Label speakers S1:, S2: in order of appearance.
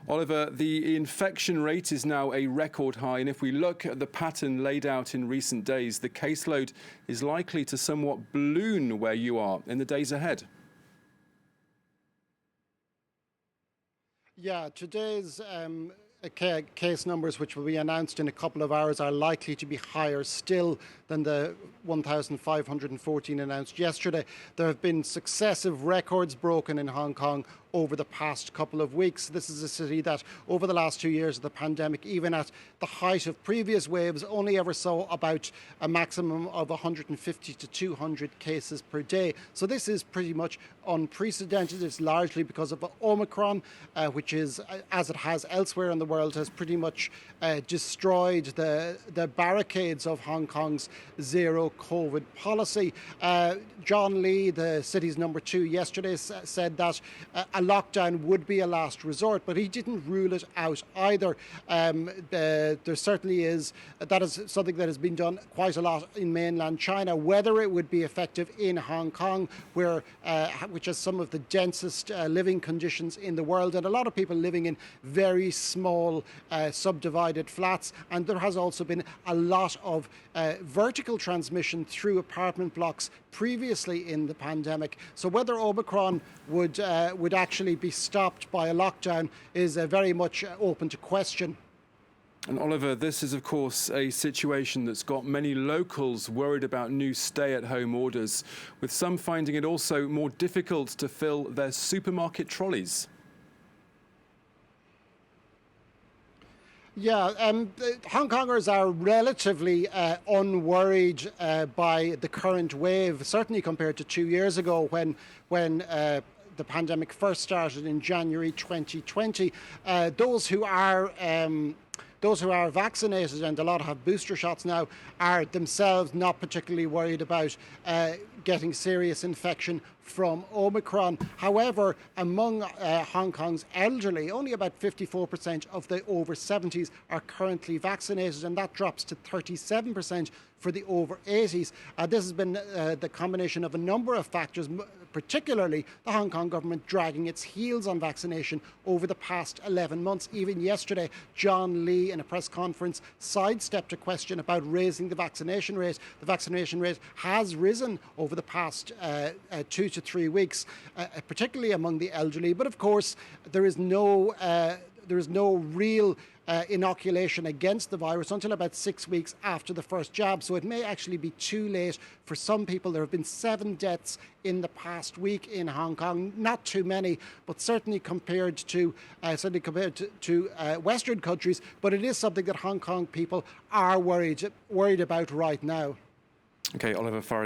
S1: Oliver, the infection rate is now a record high, and if we look at the pattern laid out in recent days, the caseload is likely to somewhat balloon where you are in the days ahead.
S2: Yeah, today's case numbers, which will be announced in a couple of hours, are likely to be higher still than the 1,514 announced yesterday. There have been successive records broken in Hong Kong over the past couple of weeks. This is a city that over the last 2 years of the pandemic, even at the height of previous waves, only ever saw about a maximum of 150 to 200 cases per day. So this is pretty much unprecedented. It's largely because of Omicron, which is, as it has elsewhere in the world, has pretty much destroyed the barricades of Hong Kong's zero COVID policy. John Lee, the city's number 2, yesterday said that a lockdown would be a last resort, but he didn't rule it out either. There certainly is, that is something that has been done quite a lot in mainland China. Whether it would be effective in Hong Kong, which has some of the densest living conditions in the world, and a lot of people living in very small subdivided flats, and there has also been a lot of vertical transmission through apartment blocks previously in the pandemic. So whether Omicron would actually be stopped by a lockdown is very much open to question.
S1: And Oliver, this is of course a situation that's got many locals worried about new stay-at-home orders, with some finding it also more difficult to fill their supermarket trolleys.
S2: Yeah, Hong Kongers are relatively unworried by the current wave, certainly compared to 2 years ago when the pandemic first started in January 2020. Those who are vaccinated, and a lot have booster shots now, are themselves not particularly worried about getting serious infection from Omicron. However, among Hong Kong's elderly, only about 54% of the over 70s are currently vaccinated, and that drops to 37% for the over 80s. This has been the combination of a number of factors, particularly the Hong Kong government dragging its heels on vaccination over the past 11 months. Even yesterday, John Lee, in a press conference, sidestepped a question about raising the vaccination rate. The vaccination rate has risen over the past 2 to 3 weeks, particularly among the elderly. But of course, there is no real inoculation against the virus until about 6 weeks after the first jab. So it may actually be too late for some people. There have been 7 deaths in the past week in Hong Kong. Not too many, but certainly compared to Western countries. But it is something that Hong Kong people are worried about right now.
S1: Okay, Oliver Farry.